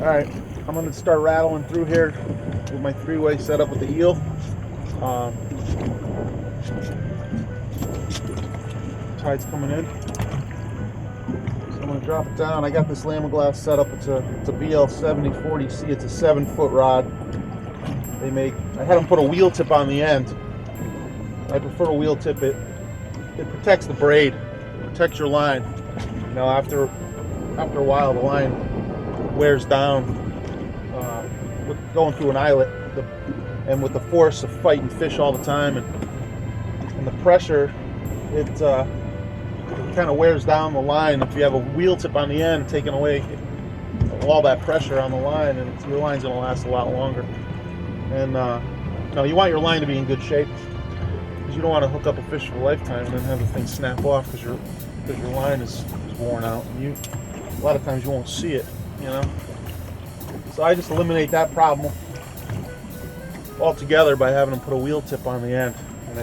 Alright, I'm going to start rattling through here with my three-way setup with the eel. Tide's coming in. So I'm going to drop it down. I got this Lamoglass set up. It's a BL 7040C. It's a 7-foot rod. I had them put a wheel tip on the end. I prefer a wheel tip. It protects the braid. It protects your line. You know, after a while, the line wears down with going through an eyelet, and with the force of fighting fish all the time, and the pressure, it kind of wears down the line. If you have a wheel tip on the end, taking away all that pressure on the line, and your line's going to last a lot longer. And no, you want your line to be in good shape, because you don't want to hook up a fish for a lifetime and then have the thing snap off because your line is worn out. And a lot of times you won't see it, you know. So I just eliminate that problem altogether by having them put a wheel tip on the end, and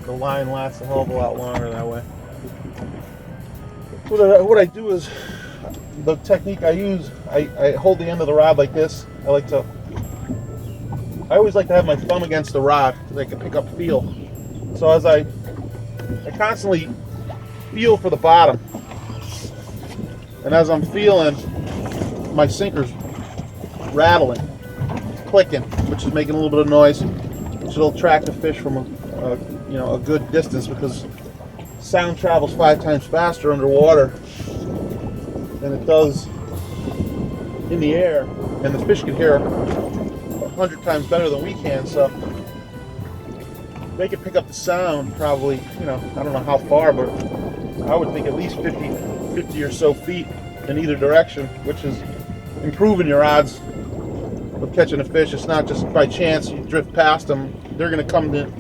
the line lasts a hell of a lot longer that way. What I do is, the technique I use, I hold the end of the rod like this. I always like to have my thumb against the rod so I can pick up feel. So as I constantly feel for the bottom, and as I'm feeling, my sinker's rattling, clicking, which is making a little bit of noise, which will attract the fish from a good distance, because sound travels 5 times faster underwater than it does in the air, and the fish can hear 100 times better than we can. So they can pick up the sound probably, I don't know how far, but I would think at least 50 or so feet in either direction, which is improving your odds of catching a fish. It's not just by chance you drift past them. They're going to come to,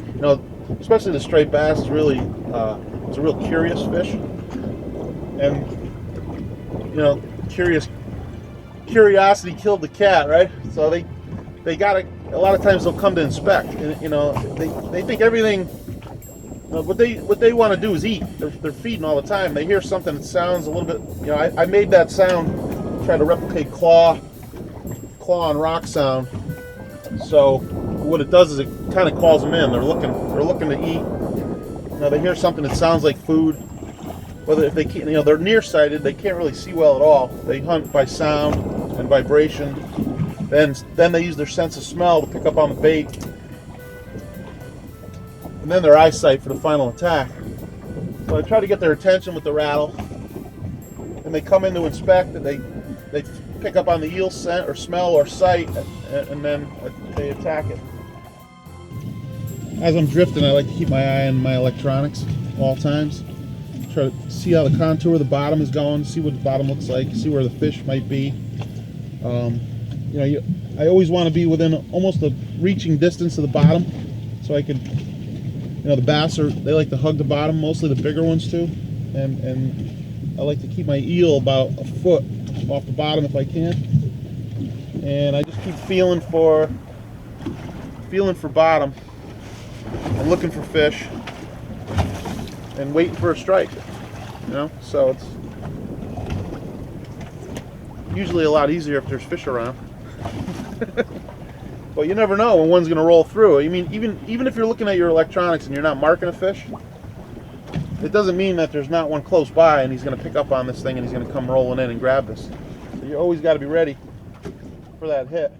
especially the straight bass is really, it's a real curious fish. And, curiosity killed the cat, right? So they got to, a lot of times they'll come to inspect, and, they think everything, what they want to do is eat. They're feeding all the time. They hear something that sounds a little bit, I made that sound, try to replicate claw and rock sound. So what it does is it kind of calls them in. They're looking to eat. They hear something that sounds like food. Whether if they can't, they're nearsighted, they can't really see well at all. They hunt by sound and vibration. Then they use their sense of smell to pick up on the bait, and then their eyesight for the final attack. So I try to get their attention with the rattle, and they come in to inspect, and they pick up on the eel scent or smell or sight, and then they attack it. As I'm drifting, I like to keep my eye on my electronics at all times. Try to see how the contour of the bottom is going, see what the bottom looks like, see where the fish might be. I always want to be within almost a reaching distance of the bottom, so I can, the bass they like to hug the bottom, mostly the bigger ones too, and I like to keep my eel about a foot off the bottom if I can, and I just keep feeling for bottom and looking for fish and waiting for a strike, so it's usually a lot easier if there's fish around. But you never know when one's going to roll through. I mean, even if you're looking at your electronics and you're not marking a fish, it doesn't mean that there's not one close by and he's going to pick up on this thing and he's going to come rolling in and grab this. So you always got to be ready for that hit.